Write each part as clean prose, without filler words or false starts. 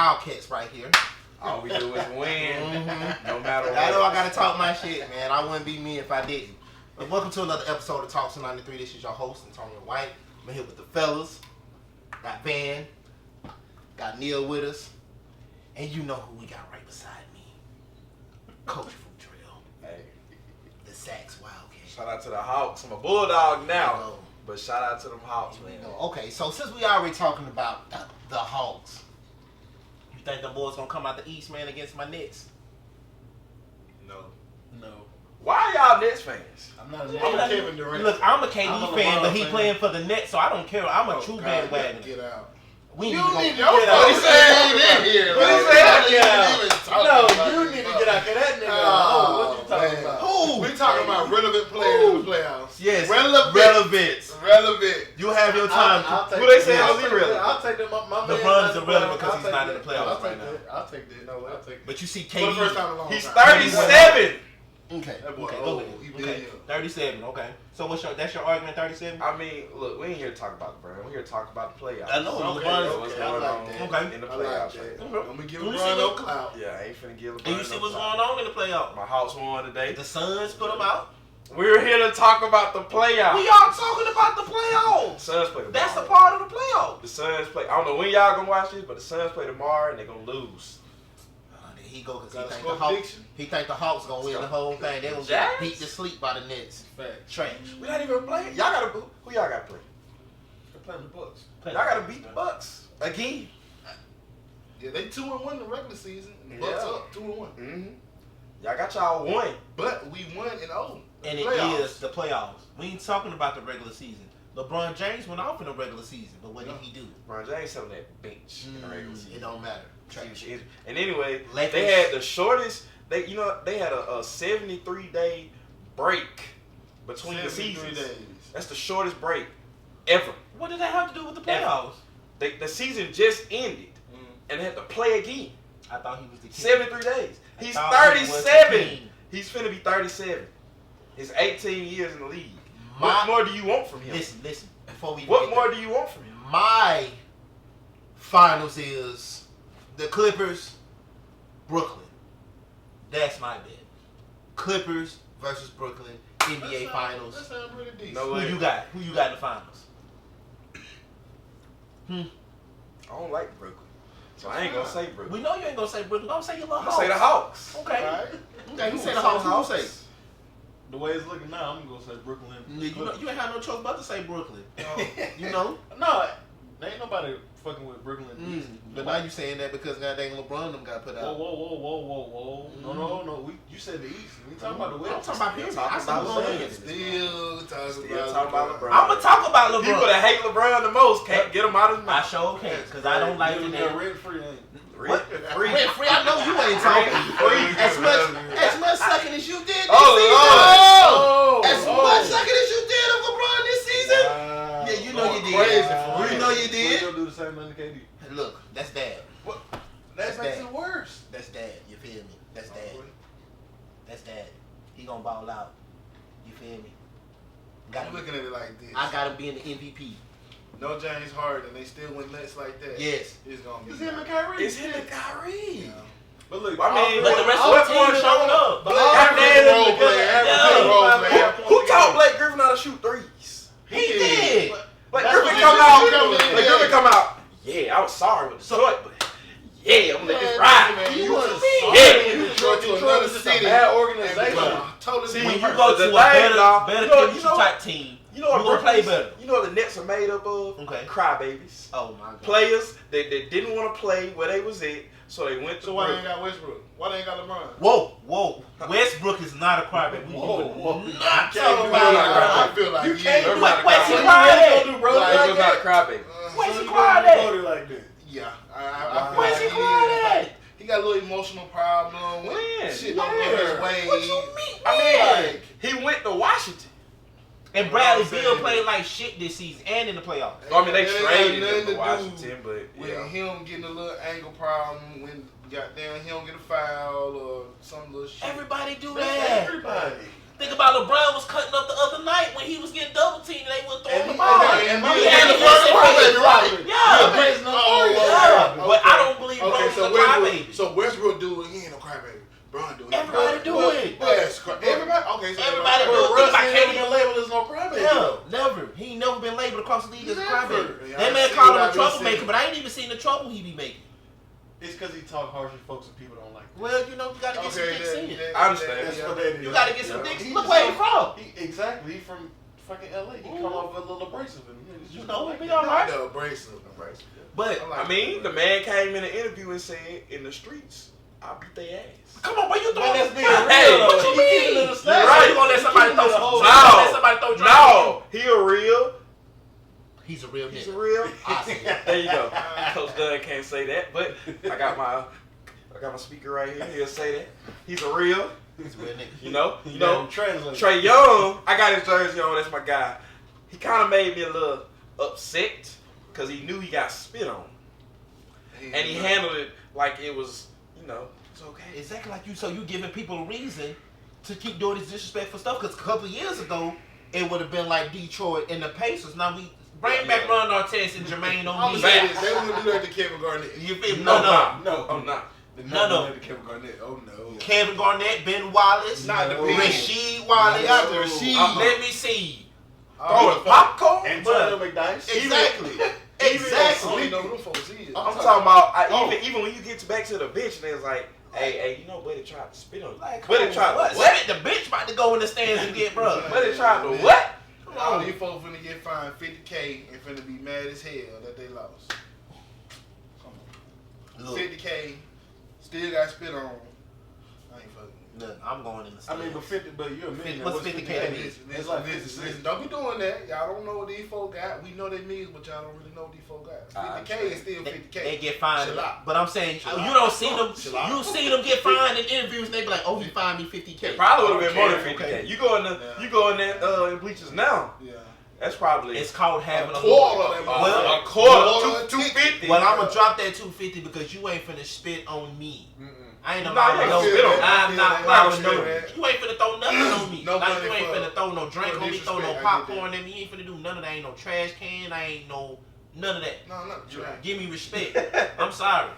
Wildcats right here. All we do is win, no matter what. I know I gotta talk my shit, man. I wouldn't be me if I didn't. But welcome to another episode of Talks 93. This is your host, Antonio White. I'm here with the fellas. Got Van. Got Neil with us. And you know who we got right beside me. Coach from Drill. Hey. The Sax Wildcats. Shout out to the Hawks. I'm a Bulldog now. But shout out to them Hawks, man. Okay, so since we already talking about the Hawks, you think the boys gonna come out the East, man, against my Nets? No. Why y'all Nets fans? I'm a Kevin Durant. Look, I'm a KD fan, but he playing for the Nets, so I don't care. I'm a true bandwagon. Get out. We You need need to your go. fucking ass in here. What he said? No, you need to get out. Cause that nigga. Oh, what you talking about? Who? We talking about relevant players in the playoffs. Yes, Relevant. You have your time. Who they say is irrelevant? I'll take that. My LeBron is irrelevant because he's not in the playoffs right now. I'll take that. No, I'll take that. But you see For the first KD. time in a long He's time. 37. Okay, That boy okay, old. go He ahead. been Okay, young. 37. Okay, so that's your argument? 37. I mean, look, we ain't here to talk about LeBron. We're here to talk about the playoffs. I know, Okay, LeBron. So what's okay, going I on like that. in the I like playoffs? that. right Okay. I'm gonna give Let me LeBron see no what- clout. now? Yeah, I ain't finna give LeBron. And you see no what's clout. going on in the playoffs? My Hawks won today. The Suns put them out. We're here to talk about the playoffs. We are talking about the playoffs. Suns play tomorrow. That's the part of the playoffs. The Suns play. I don't know when y'all gonna watch this, but the Suns play tomorrow and they're gonna lose. There he go because Got a he score think the Hawks. prediction? He think the Hawks gonna win the whole thing. They gonna get Jazz? beat to sleep by the Nets. Fact. Trash. We not even playing. Y'all gotta. Who y'all gotta play? They're playing the Bucks. Y'all gotta beat the Bucks again. Yeah, they 2-1 in the regular season. The Bucks Yeah. up 2-1. Mm-hmm. Y'all got y'all one. But we won in O. And it is the playoffs. We ain't talking about the regular season. LeBron James went off in the regular season, but what did he do? LeBron James sat on that bench in the regular It season. don't matter. He was Trash. injured. And anyway, Lakers. they had the shortest. They had a 73-day break between the 73 seasons. days. That's the shortest break ever. What did that have to do with the playoffs? The season just ended and they had to play again. I thought he was the king. 73 days. I He's thought he was the 37. king. He's finna be 37. He's 18 years in the league. My- What more do you want from him? Listen. Before we What get more there, do you want from him? my finals is the Clippers, Brooklyn. That's my bet. Clippers versus Brooklyn, NBA That Finals. sounds pretty decent. No Who way. you got? Who you got in the finals? I don't like Brooklyn. So I ain't gonna say Brooklyn. We know you ain't gonna say Brooklyn. I'm say you love I'm gonna say the Hawks. Hawks. Okay. Alright. Okay. He said the Hawks. Who you say? The way it's looking now, I'm gonna say Brooklyn. You ain't had no choice but to say Brooklyn. You know. No, there ain't nobody fucking with Brooklyn. But now you saying that because goddamn LeBron them got put Whoa, out. whoa. No. You said the East. We talking about the I'm West. talking about period. I said Talking about LeBron. LeBron. Still Still talking talking about about LeBron. I'm gonna talk about LeBron. People that hate LeBron the most can't get him out of his I mouth. sure can, because I don't like You the got name. rent free, ain't What? Free. Rent free, I know you ain't talking. As much sucking as you did this Oh, season. Lord. As much sucking as you did of LeBron this season. Yeah, you know you did. crazy for You real. know you You did. gonna do the same thing to KD. Look, that's dad. That makes bad. it worse. That's dad. You feel me? That's dad. That's dad. He gonna ball out. You feel me? I'm looking at it like this. I gotta be in the MVP. No James Harden, they still win nuts like that. Yes. It's gonna be. It's him and Kyrie. It's him and Kyrie. Yeah. But look, I mean, But the rest what of the more team is showing up. But Average role player. Who taught Blake Griffin how to shoot threes? He did. Blake That's Griffin what come he out. should come in. Blake Griffin come out. Yeah, I was sorry with Detroit, but yeah, I'm gonna let this ride. You was was Yeah. You Detroit to another city. bad organization. Totally See, When you different. go The to a thing, dog, better you know- chemistry type team, You know what you gonna play Brooklyn's- better. You know what the Nets are made up of? Okay. Crybabies. Oh my god. Players that didn't want to play where they was at, so they went to So why they ain't Brooklyn. got Westbrook? Why they ain't got LeBron? Whoa. Westbrook is not a crybaby. Whoa. Not So talking I about feel like You yeah. can't do Everybody Where's he crybaby. crying at? do, bro? Like, He was not a crybaby. Where's So he you crying gonna at? vote it like that? Yeah. I feel Where's he like crying is. at? Like, he got a little emotional problem. When? Shit don't go his way. What you mean? I mean, Like, he went to Washington. And Bradley I'm saying Beal that- played like shit this season and in the playoffs. I mean, they It ain't traded nothing him to to do Washington, but with yeah. him getting a little ankle problem when goddamn he don't get a foul or some little shit. Everybody do that. Everybody. Think about LeBron was cutting up the other night when he was getting double teamed and they were throwing And the he- ball. and He he had had to the listen first for one, it. right. Yeah. Praise no Oh, Lord. Yeah. okay. But I don't believe believe Okay, Bron's so a crybaby. Westbrook do it. He ain't no crybaby. Bron do it. Everybody do it. Yes, everybody. Okay, so Everybody do it. Russ I ain't can't never been labeled as no crybaby. Yeah, never. He ain't never been labeled across the league as a Never. crybaby. Yeah, That I man see called what him a I've been troublemaker, seeing. but I ain't even seen the trouble he be making. It's because he talk harsh to folks and people don't like that. Well, you know, you gotta get some dicks in. I understand. That's what that is. You gotta get some Yeah. dicks. He Look just where he don't- from. Exactly. He from fucking LA. He come off a little abrasive. And it's You just know, like be that. alright. The abrasive. But I mean, the man came in an interview and said, in the streets, I beat their ass. come on, but you But throwing that's being Hey, real. what though. you He keeping mean? it a stack. Right, you gonna let He somebody keeping throw it a whole- some- let somebody throw drink No, he a real. He's a real He's a nigga. real. I see it. There you go. Coach Dunn can't say that, but I got my speaker right here. He'll say that. He's a real. He's a real nigga. You know. Translate. Trey Young, I got his jersey on. That's my guy. He kind of made me a little upset because he knew he got spit on, and he handled it like it was, it's okay. Exactly like you. So you giving people a reason to keep doing this disrespectful stuff. Because a couple of years ago, it would have been like Detroit and the Pacers. Now we bring back Ron Artest and Jermaine I'm O'Neal. gonna say this. They wouldn't do that to Kevin Garnett. You feel me? No, No. I'm not. No. Kevin Garnett. Oh no. Kevin Garnett, Ben Wallace, Not the No. big. Rasheed Wallace. Not the Rasheed. Let me see. Throwing popcorn. Antonio McDyess. Exactly. I don't Exactly. even know who them folks is. I'm talking about even when you get back to the bench and it's like, hey, Buddy tried to spit on you. Like, Buddy tried to what? what? The bitch about to go in the stands and get bro. Buddy tried to what? All these folks finna get fined $50K and finna be mad as hell that they lost. Come on. Look, 50K, still got spit on. I ain't fucking. look, I'm going in the I stands. mean, but 50, but you're a millionaire. What's 50K mean? It's like Listen, don't be doing that. Y'all don't know what these folks got. We know they means, but y'all don't really know what these folks got. 50K is still 50K. They get fined, Chill out. but I'm saying Chill you out. don't see them. Chill out. You see them get fined in interviews, and they be like, "Oh, he fined me $50K." It probably would have been more than Okay, 50K. okay. You go in there in bleachers now. Yeah. That's probably It's called having a Quarter. Well, a quarter, Well, 250. Well, I'm gonna drop that $250 because you ain't finna spit on me. I ain't Nah, about you to ain't know. gonna spit on me. I'm not I about to feel know. that. You ain't finna throw nothing on me. No Like money you ain't for- finna throw no drink for on me, throw no disrespect, I get popcorn that. at me. You ain't finna do none of that. Ain't no trash can. I ain't no none of that. No, not trash. Give me respect. I'm sorry.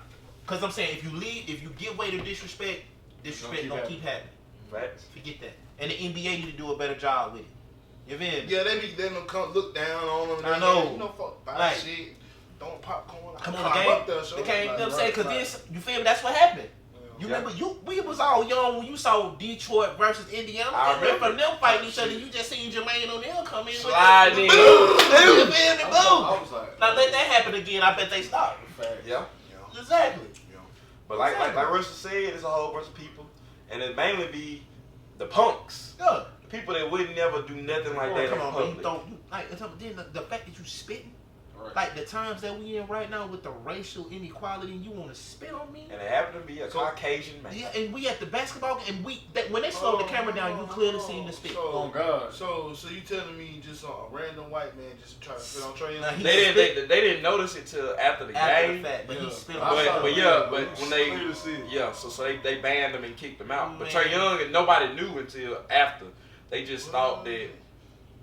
Cause I'm saying if you give way to disrespect gonna keep happening. Facts. Forget that. And the NBA need to do a better job with it. You feel me? Yeah, they don't come look down on them. I know. You know, fuck buy Like, shit. Don't popcorn. Come on, Climb the game. up there, show The them, game, you know like, what I'm saying? Cause right. this, you feel me? That's what happened. You Yeah. remember, we was all young when you saw Detroit versus Indiana. I And remember remember. them fighting each other. You just seen Jermaine O'Neal come in. with Slide the- in. Boom! You feel me? I Boom! was like, Now let that happen again. I bet they stop. Yeah. Exactly. But like Russell said, it's a whole bunch of people, and it mainly be the punks, Yeah. the people that would never do nothing like that Come in on, man. You public. don't. Like, then the fact that you spitting, right. like the times that we in right now with the racial inequality, and you want to spit on me. And it happened to be a Caucasian man. Yeah, and we at the basketball game, and when they slowed the camera down, you clearly seen the spit. Oh, God. So you telling me just a random white man just try to spit on Trey? Nah, he- They didn't notice it till after the After game. the fact, but he Yeah. spit I on saw me. it. But when they, Clear to see. so they banned him and kicked him out. But Man. Trey Young and nobody knew until after. They just thought that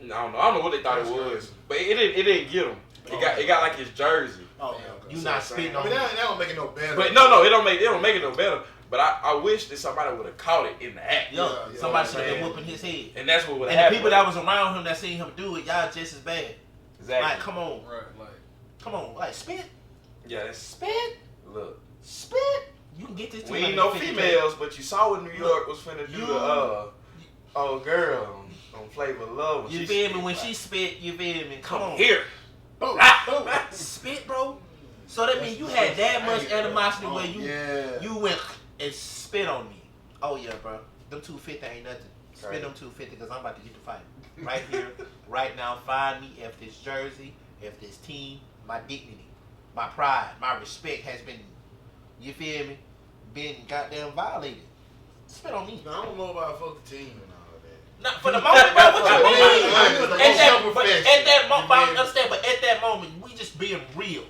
I don't know what they thought it was, but it didn't get him. It got like his jersey. Oh, Yeah, you not spitting I on mean, me. that don't make it no better. But no, it don't make it no better. But I wish that somebody would have caught it in the act. Yo, Yeah, somebody yeah, should have been man. whooping his head. And that's what would And the happen. people that was around him that seen him do it, y'all just as bad. exactly. Like, come on, like spit, Yeah, that's spit, look. spit. You can get this. We ain't no 250K. females, but you saw what New York was finna do You- to oh girl on Flavor of Love. When You she feel me? spit, When like, she spit, you feel me? come on, here. boom, boom. spit, bro. So that means you had that much animosity where Yeah. you went and spit on me. Oh yeah, bro. Them 250 ain't nothing. Spit Right. them 250 because I'm about to get the fight. Right here, right now. Find me if this jersey, if this team, my dignity, my pride, my respect has been, you feel me, been goddamn violated. Spit on me. Now, I don't know about fuck the team and all that. Not for the moment, bro. What you mean? At that moment, I Man. understand, but at that moment, we just being real.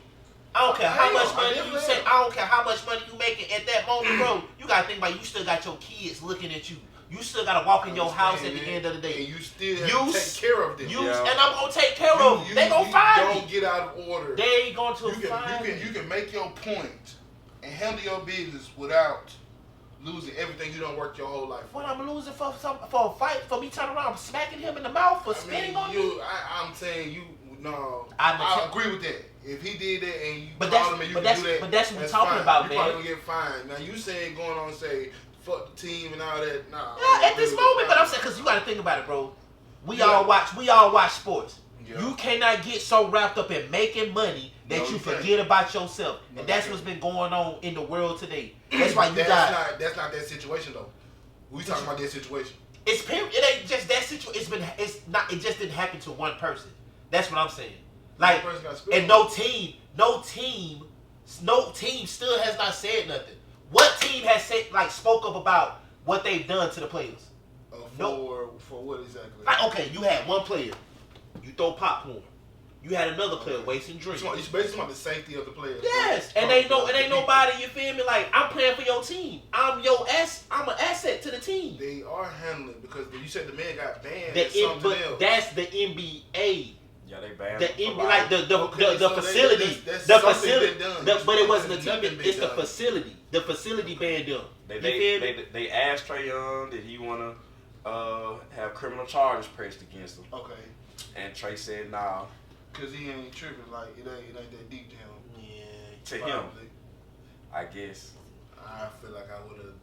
I don't care how much money you say. I don't care how much money you making at that moment, bro. You gotta think about it, you still got your kids looking at you. You still gotta walk in your house at the end of the day. And you still have You to take care of them. And I'm gonna take care of them. They gonna find Don't me. get out of order. They going to You find can me. you can make your point and handle your business without losing everything you don't work your whole life for. What I'm losing for a fight, for me turning around smacking him in the mouth for spitting on me? I'm saying you. No, I agree with that. If he did that and you But called him and you can do that, but that's what we're that's talking fine. about, you man. probably gonna get fined. Now you saying going on and say fuck the team and all that. Nah. Yeah, at this moment, but I'm saying because you got to think about it, bro. We all watch sports. Yeah. You cannot get so wrapped up in making money that you forget about yourself, and that's what's been going on in the world today. That's why you got. That's not that situation though. We talking about that situation. It ain't just that situation. It just didn't happen to one person. That's what I'm saying. Like, and no team still has not said nothing. What team has said spoke up about what they've done to the players? For what exactly? Like, okay, you had one player, you throw popcorn. You had another player wasting drinks. It's basically about the safety of the players. Yes, and it ain't nobody. You feel me? Like, I'm playing for your team. I'm an asset to the team. They are handling because you said the man got banned. But that's the NBA. Yeah, they banned the facility. But it wasn't the team. It's the facility. The facility banned them. They asked Trae Young did he want to have criminal charges pressed against him. Okay. And Trae said nah. Cause he ain't tripping, like it ain't that deep to him. Yeah. To him, I guess. I feel like I would have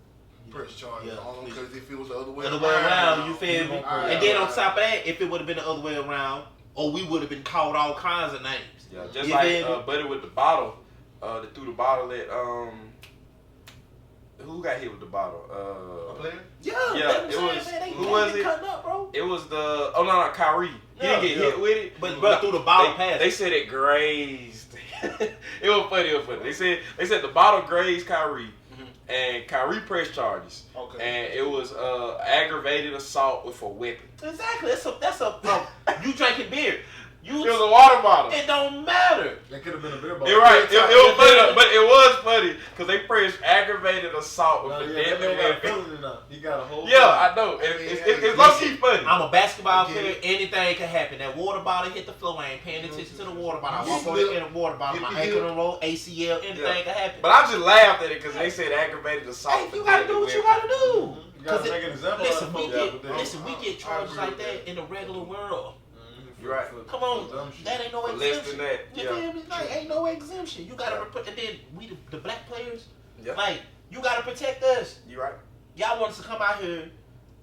pressed charges on him because if it was the other way around, you feel me? And then on right. top of that, if it would have been the other way around, we would have been called all kinds of names. Yeah, just like Buddy with the bottle, that threw the bottle at who got hit with the bottle? A player? Yeah, it was. Who was it? Up, bro. It was the Kyrie. He didn't get hit with it, but threw the bottle past. They said it grazed. It was funny. They said the bottle grazed Kyrie, and Kyrie pressed charges. Okay. And it was aggravated assault with a weapon. Exactly. That's a you drinking beer. It was a water bottle. It don't matter. That could have been a beer bottle. You're right. It was funny, but it was funny because they pressed aggravated assault with a deadly weapon. He got a whole. Yeah, I know. It's low key funny. I'm a basketball player. Anything can happen. That water bottle hit the floor. I ain't paying attention to the water bottle. I walk on the water bottle. My ankle and roll, ACL, anything can happen. But I just laughed at it because they said aggravated assault. Hey, you gotta do what you gotta do. You gotta make an example. We get charges like that in the regular world. You're right. Come on, that ain't no exemption. You feel me? Like, ain't no exemption. You gotta and then we the black players. Yeah. Like, you gotta protect us. You're right. Y'all want us to come out here,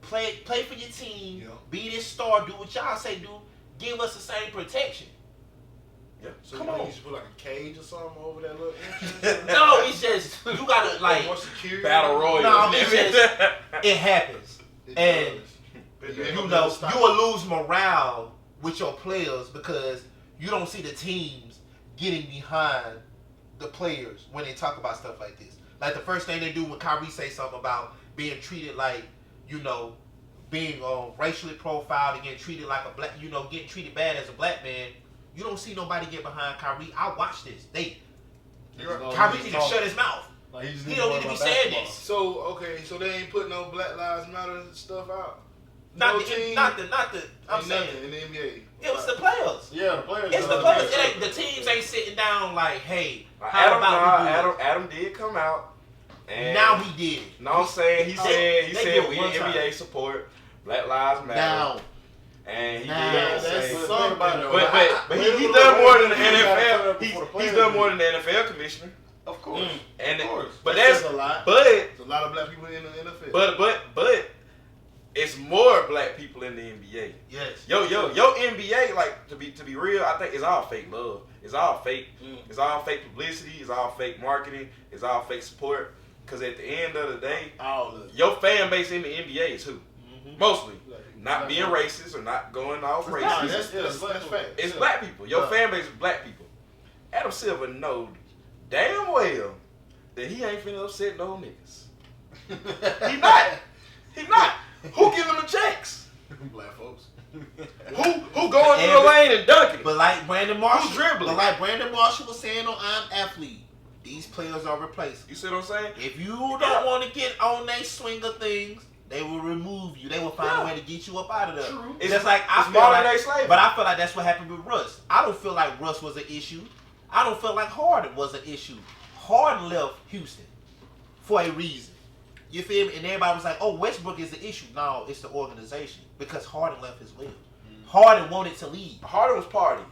play for your team, be this star, do what y'all say do, give us the same protection. Yeah. So come you on. should put like a cage or something over that little entrance? No, it's just you gotta like more security. Battle Royal. No, it's just it happens, and you know you will lose morale with your players because you don't see the teams getting behind the players when they talk about stuff like this. Like the first thing they do when Kyrie say something about being treated like, being racially profiled and getting treated like a black, getting treated bad as a black man, you don't see nobody get behind Kyrie. I watch this. Kyrie need to shut his mouth. Like, he don't need to be saying this. So they ain't put no Black Lives Matter stuff out. I'm saying in the NBA. It was the players. Yeah, the players. It's the players. The teams ain't sitting down like, hey, how about Adam did come out. And now he did. No, I'm saying he said we in NBA support Black Lives Matter. Now. And he did say, somebody. But he done more than the NFL. He's done more than the NFL commissioner. Of course. And of course. But that's a lot. But there's a lot of black people in the NFL. But it's more black people in the NBA. Yes. Yo, NBA, like to be real, I think it's all fake love. It's all fake. It's all fake publicity. It's all fake marketing. It's all fake support. Because at the end of the day, your fan base in the NBA is who? Mostly. Not being racist or not going off racist. That's fact. It's black people. Your fan base is black people. Adam Silver know damn well that he ain't finna upset no niggas. He not. Who giving them checks? Black folks. Who going through the lane and dunking? But like Brandon Marshall, who's dribbling? But like Brandon Marshall was saying on I'm Athlete, these players are replaceable. You see what I'm saying? If you don't want to get on their swing of things, they will remove you. They will find a way to get you up out of there. True. It's just like I feel like, but I feel like that's what happened with Russ. I don't feel like Russ was an issue. I don't feel like Harden was an issue. Harden left Houston for a reason. You feel me? And everybody was like, "Oh, Westbrook is the issue." No, it's the organization because Harden left as well. Harden wanted to leave. Harden was party.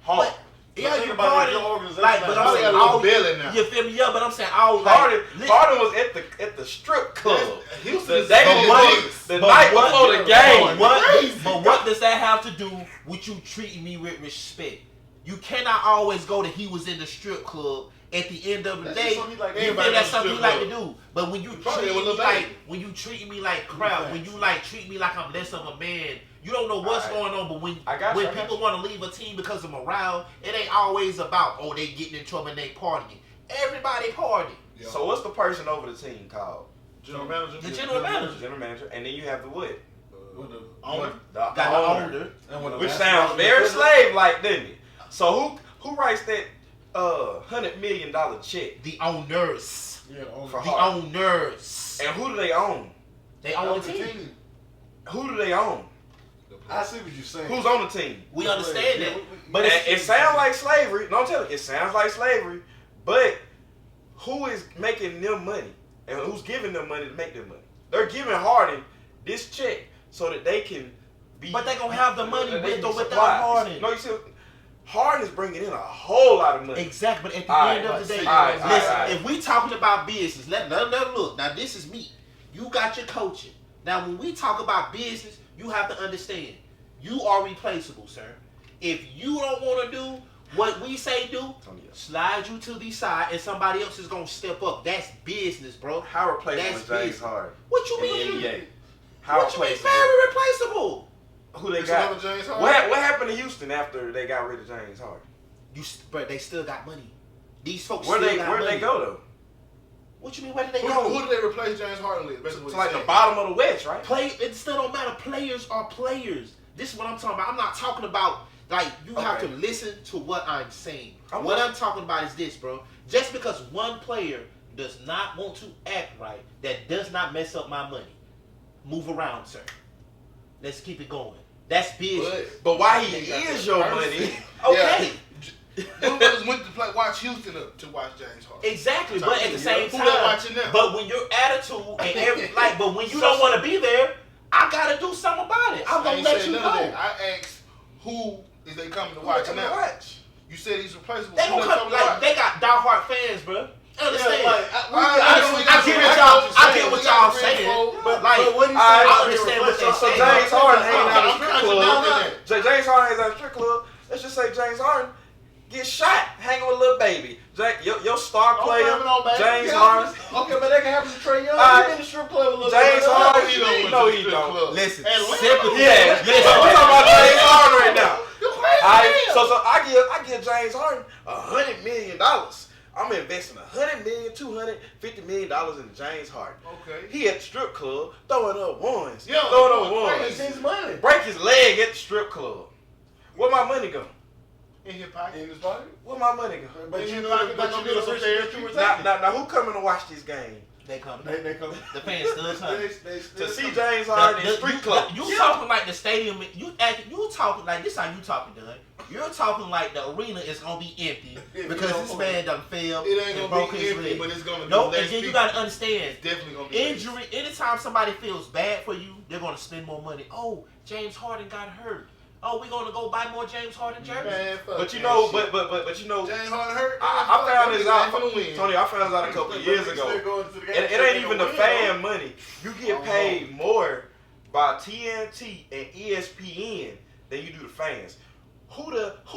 Hard. Yeah, think you about Harden. it, your organization Like, but now. I'm saying Harden all Billy now. you feel me? Yeah, but I'm saying all like, Harden was at the strip club. Houston The is day so before nice. the night before the game. But what does that have to do with you treating me with respect? You cannot always go to he was in the strip club. At the end of the That's day, just something he like to you do. feel that's Everybody something you like to strip do. But when you Probably treat with me Lil like Baby. when you treat me like crap, when you like treat me like I'm less of a man, you don't know what's Alright. going on. But when I got you, I got people you. want to leave a team because of morale, it ain't always about they getting in trouble and they partying. Everybody party. Yeah. So what's the person over the team called? General manager. The general manager. General manager, and then you have the what? With the Owner. Got the owner. And with the Which basketball sounds very equipment. slave-like, doesn't it? So who writes that $100 million check? The owners. Yeah, owner. For The Harden. owners. And who do they own? They own the team. Who do they own? I see what you're saying. Who's on the team? We understand Yeah, that. we- But And it's, it sounds like slavery. No, I'm telling you, it sounds like slavery. But who is making them money? And who's giving them money to make them money? They're giving Harden this check so that they can be. but they gonna have the money that they with can or without supply. Harden. No, you see, Harden is bringing in a whole lot of money. Exactly, but at the Alright, end of the day, alright, listen, alright. if we talking about business, let look. Now this is me. You got your coaching. Now when we talk about business, you have to understand, you are replaceable, sir. If you don't want to do what we say do, slide you to the side and somebody else is gonna step up. That's business, bro. How replaceable That's is James business. Harden What you in mean? the NBA? How What you mean replaceable? very replaceable? Who they It's got? another James Harden. What happened to Houston after they got rid of James Harden? But they still got money. These folks Where still they got where money. they go though? What you mean? Where did they Who go? did they replace James Harden with? Basically, To what like you're the saying. bottom of the West, right? It still don't matter. Players are players. This is what I'm talking about. I'm not talking about like you have to Okay. listen to what I'm saying. I'm What listening. I'm talking about is this, bro. Just because one player does not want to act right, that does not mess up my money. Move around, sir. Let's keep it going. That's business. But why he is your money? Okay. Them brothers went to watch Houston to watch James Harden. Exactly, but at the same Who time, they watching now? but when your attitude and but when you don't want to be there, I gotta do something about it. I'm I gonna ain't let said you none of go. that. I asked who is they coming to Who watch they now? watch? You said he's replaceable. They Who gonna come to like watch? they got diehard fans, bro. Understand? Yeah, like, I get what y'all saying, but like what he I I understand what So they're saying. James Harden ain't out of I'm strip catching club. on that. James Harden ain't out of strip club. Let's just say James Harden get shot hanging with Lil Baby. Your star player, James Harden. Okay, but that can happen to Trey Young. Alright. He been in the strip club a little James bit. Harden, he don't no, went to he the strip don't. club. Listen, Atlanta. sympathy. Yeah, Listen, we're talking about James Harden right now. You crazy as hell. So I give James Harden $100 million. I'm investing $100 million, $250 million in James Harden. Okay. He at the strip club throwing up ones, Yo, throwing up crazy. ones. It's his money. Break his leg at the strip club. Where my money go? In his pocket. In his pocket. Where my money go? But you you know, know but you know the risk that you were Now, taking. now who coming to watch this game? they come. They come. The fans still coming. To see James Harden in street club. You talking like the stadium? You talking like this? How you talking, Dunn? You're talking like the arena is gonna be empty because this man done failed It ain't and gonna broke be his empty, leg. but it's gonna be No, less and then you people. gotta understand. It's definitely gonna be less. Injury. Anytime somebody feels bad for you, they're gonna spend more money. Oh, James Harden got hurt. Oh, we gonna go buy more James Harden jerseys. Man, fuck But you that know, shit. but you know, James Harden hurt. I found this out. Tony, Tony, I found this out a couple of years ago. It ain't even the fan money. You get paid more by TNT and ESPN than you do the fans. Who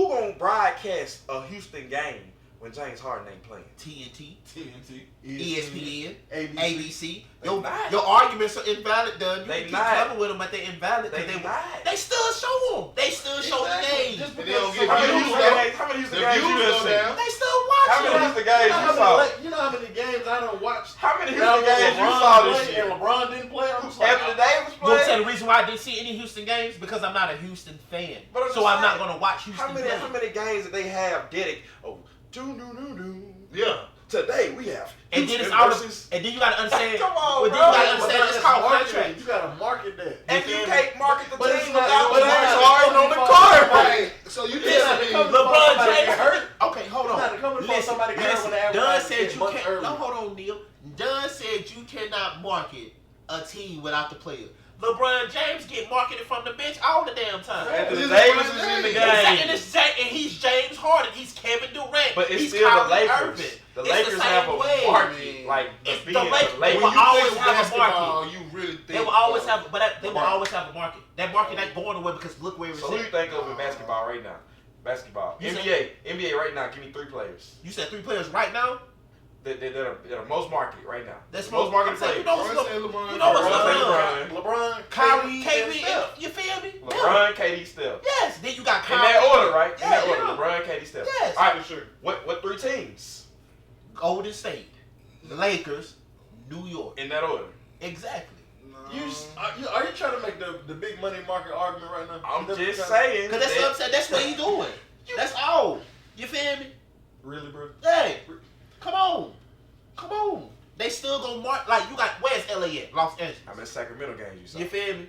gonna broadcast a Houston game when James Harden ain't playing? TNT, TNT, ESPN, ABC. ABC. They not. Your arguments are invalid, Dunn. You They keep not. coming with them, but they're invalid They because not. they still show them. They still show the game. Just And they don't because get How many Houston games you done seen? They still How watch many them. Houston games you saw? You know how many games I don't watch. How many Now Houston when games you LeBron saw this played year? and LeBron didn't play. I'm just like, Anthony Davis You want to tell played? the reason why I didn't see any Houston games? Because I'm not a Houston fan. But I'm So just I'm not saying, going to watch Houston How many play. games that they have dedicated? Oh, do. Yeah. Today we have And then Houston it's all versus. and then you gotta understand. Come on, but then bro. you gotta understand it's called marketing. contract. You gotta market that. And you can't market the But it's team not- without but it's James not Harden on the coming court. from Right. So you It's not telling me coming from LeBron somebody James get hurt. Okay, hold It's on. not coming from somebody get hurt when they Dunn advertise said team without the player. LeBron James get marketed from the bench all the damn time. Anthony This is Davis LeBron is in the James. game. And he's James Harden. He's Kevin Durant. But it's he's still the Kyrie Lakers. Irving. The It's Lakers the have same a way. market. Like, It's being the Lakers. the They Lakers. will always think have a basketball, market. you really think They will always have, they will always have a market. That market ain't going away because look where it's So who you at. think of in basketball right now? Basketball. You NBA right now, give me 3 players. You said 3 players right now. That are most market right now. That's most market I'm saying, players. you know what's LeBron, you know what's LeBron, LeBron, Kyrie, and KD, Steph. you feel me? LeBron, KD, Steph. Yes. Then you got In Kyrie. that order, right? In Yeah, that order. yeah. LeBron, KD, Steph. Yes. All right, For sure. What 3 teams? Golden State, the Lakers, New York. In that order. Exactly. Are you trying to make the big money market argument right now? I'm That's just what saying. Cause that's what I'm saying. That's what he doing. That's all. You feel me? Really, bro? Hey, come on. They still gonna mark like you got. Where's LA at? Los Angeles. I'm in Sacramento games, you saw. You feel me?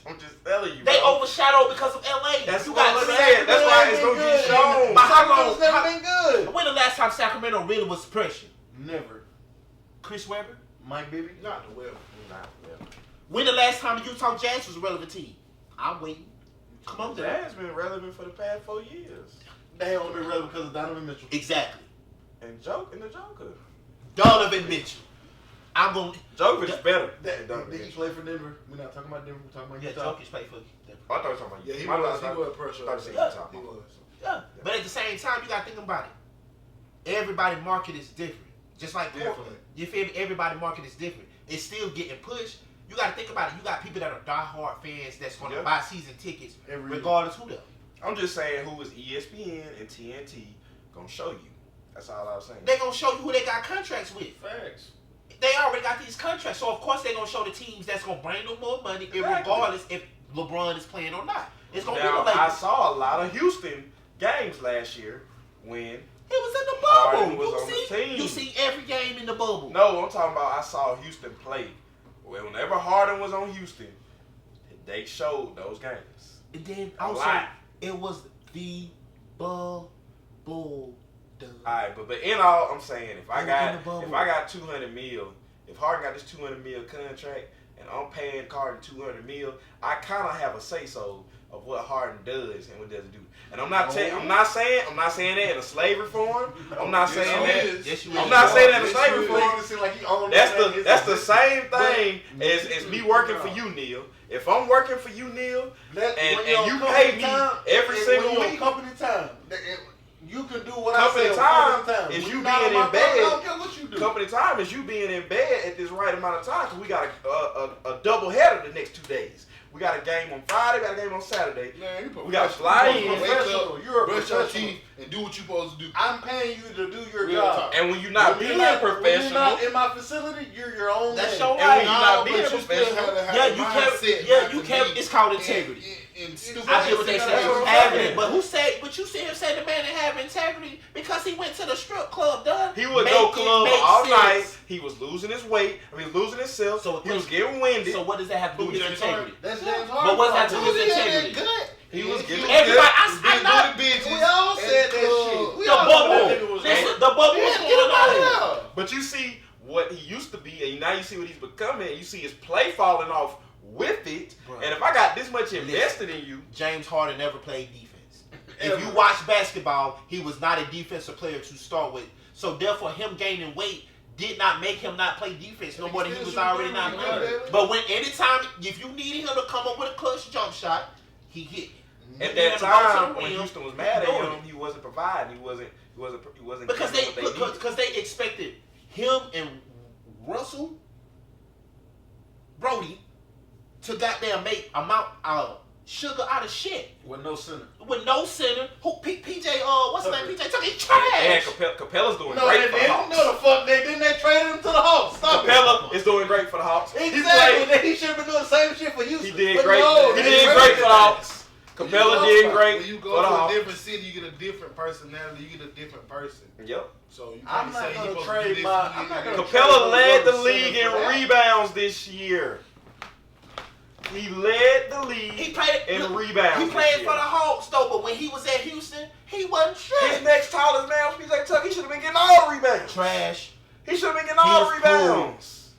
I'm just telling you, They bro. overshadowed because of LA. That's you what I'm got saying. That's why it's gonna get shown. But how Sacramento's long? never been good. When the last time Sacramento really was pressured? Never. Chris Webber. Mike Bibby? Not the Web. Nah, yeah. When the last time the Utah Jazz was a relevant team? I'm waiting. Come on, That there. has been relevant for the past 4 years. They only been relevant because of Donovan Mitchell. Exactly. And the Joker. Donovan Mitchell. I'm gonna. Joker's better. Did than Donovan he Mitchell. play for Denver? We're not talking about Denver. We're talking about Yeah, Utah. Jokic play for. Oh, I thought you were talking about Yeah, he My was. bad, He was pressure. thought you said Yeah. Utah. He was. Yeah. But at the same time, you gotta think about it. Everybody market is different. Just like Portland. Definitely. You feel me? Everybody market is different. It's still getting pushed. You gotta think about it. You got people that are diehard fans that's gonna Yeah. buy season tickets Every year. regardless who they are. I'm just saying who is ESPN and TNT gonna show you. That's all I was saying. They gonna show you who they got contracts with. Facts. They already got these contracts, so of course they gonna show the teams that's gonna bring them more money, regardless if LeBron is playing or not. It's gonna Now, be the I Lakers. saw a lot of Houston games last year when. He was in the Harden bubble. was on the team. You see every game in the bubble. No, I'm talking about I saw Houston play. Whenever Harden was on Houston, they showed those games. And then A also lot. it was the bubble. Alright, but in all, I'm saying if I In got the bubble. 200 mil, if Harden got this 200 mil contract and I'm paying Harden 200 mil, I kind of have a say so of what Harden does and what doesn't do. And I'm not saying that in a slavery form. I'm not Yes, saying you that. is. Yes, you I'm is. not saying that in a Yes, slavery you form. Making it seem like he owned That's the same thing as me working for you, Neil. If I'm working for you, Neil, and you pay me every single week. Company time. You can do what Company I say. time Company time is When you not being on my in bed. phone, I don't care what you do. Company time is you being in bed at this right amount of time because we got a double header the next 2 days. We got a game on Friday, we got a game on Saturday. Man, you We got to fly in. Wake Professional. up, You're a brush your professional. teeth, and do what you supposed to do. I'm paying you to do your Real job. talk. And when you're not When being you're not professional, in my facility, you're your own That's man. your and when right. you're not But being you still professional, gotta have Yeah, the you can't. mindset Yeah, not you to can't. be It's called in- integrity. in stupid I get what they shit. say. That's what I'm Having saying. it, but who said? But you see him say the man didn't have integrity because he went to the strip club, done. he would Make go it club make all sense. night. He was losing his weight. I mean, losing himself. So He was getting winded. So what does that have to do Who, with his James integrity? That's Yeah. James But Harden. what's that to do with He his ain't that integrity? good. He was getting Everybody, I'm not bitches. We all said that shit. We the all bubble. know that nigga was Listen, right. the bubble was Get going him out of on. here. But you see what he used to be, and now you see what he's becoming. And you see his play falling off with it. Bro. And if I got this much invested in you, James Harden never played defense. If Ever. you watch basketball, he was not a defensive player to start with. So therefore, him gaining weight did not make him not play defense no more than he was already not playing. But when anytime, if you needed him to come up with a clutch jump shot, he hit. at He that had to go to time the when rim. Houston was mad at doing him, he wasn't providing. He wasn't Because giving what needed. because they expected him and Russell Brody to goddamn make amount of sugar out of shit With no center. with no center. Who PJ? What's his name? PJ Tucker. He's And trash. Capella's doing No, great they for the didn't. Hawks. No, the fuck they didn't. They traded him to the Hawks. Stop Capella it. is doing great for the Hawks. He Exactly. played. He should have been doing the same shit for Houston. He did But great. no, He they did traded great for the him. Hawks. Capella did great When you for go the to a Hawks. different city, you get a different personality. You get a different person. Yep. So you I'm can't not say gonna you supposed trade to do this. my- you I'm not ain't gonna gonna- Capella led the Center league in for that. rebounds this year. He led the league He played in rebounds. He this played year. for the Hawks though, but when he was at Houston, he wasn't His shit. next tallest man was PJ Tucker. He should have been getting all the rebounds. Trash. He should have been getting all the He was rebounds.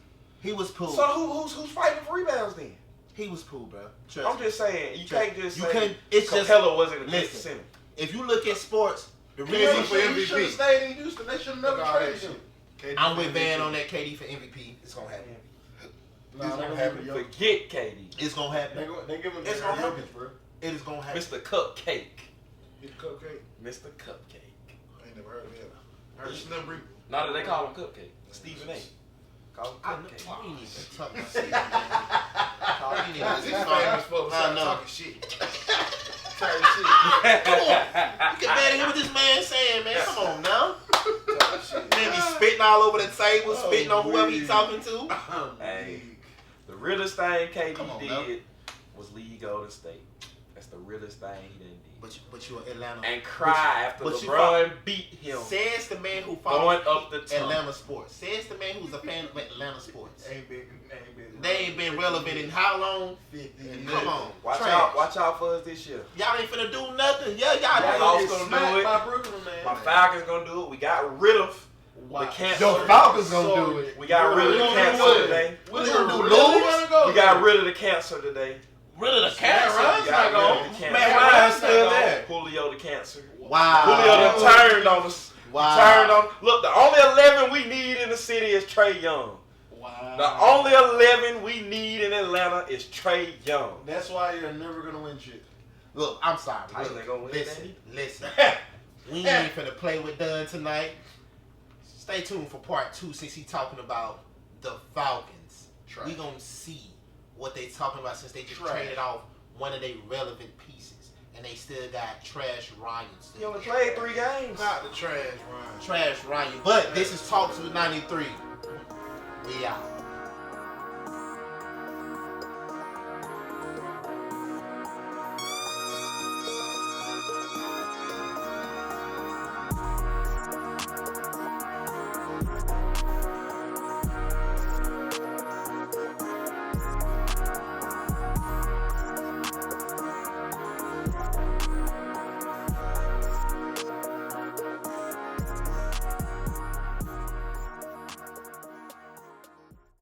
He was poor. So who's fighting for rebounds then? He was poor, bro. Trust I'm me. just saying, you can't just say It's just Capella wasn't a good listen. center. If you look at sports, the KD reason for He MVP. should have stayed in Houston. They should have never Look at all traded that him. shit. KD I'm for with Van MVP. on that KD for MVP. It's gonna happen. Nah, It's they gonna gonna happen. give him Forget KD. It's gonna happen. They give him It's gonna happen. Jokic, bro. It is gonna happen. Mr. Cupcake. He's a cupcake. Mr. Cupcake. I ain't never heard of him. I heard Slim Reaper. Now that they call him Cupcake. Stephen A. Call him I Cupcake. ain't even talking about shit. I ain't even He's talking- famous for I know. talking shit. Talking shit. Come on. You can barely hear what this man saying, man. Come on now. Talking shit. Then he spitting all over the table, spitting on whoever he talking to. Hey. The realest thing Come on, KD now. did was leave Golden State. That's the realest thing he done did. But you're Atlanta. And cry after but you LeBron beat him. Says the man who Going follows up the tunnel. Atlanta sports. Says the man who's a fan of Atlanta sports. Ain't been. They ain't been relevant in how long? 50. Come on. Watch Trash. out for us this year. Y'all ain't finna do nothing. Yeah, Y'all y'all lost do. gonna do it. by Brooklyn, man. My Falcons gonna do it. We got rid of the cancer. Your Falcons gonna do it. We got rid of the What cancer what? today. What they gonna do? Really Lose? gonna go We got rid of the cancer today. Rid of the Man, cancer. Ryan's We not got rid gonna. of the cancer. Man, Ryan's still there. Julio the cancer. Wow. Julio done turned on us. Wow. Turned on. Look, the only 11 we need in the city is Trae Young. Wow. The only 11 we need in Atlanta is Trae Young. That's why you're never gonna win shit. Look, I'm sorry. How you ain't gonna win Listen. We ain't finna play with Dunn tonight. Stay tuned for part 2 since he talking about the Falcons. Trash. We gonna see what they talking about since they just Trash. traded off one of their relevant pieces. And they still got Trash Ryan He still. only played 3 games. Not the trash, Ryan. Trash Ryan. But this is Talks with 93. We out.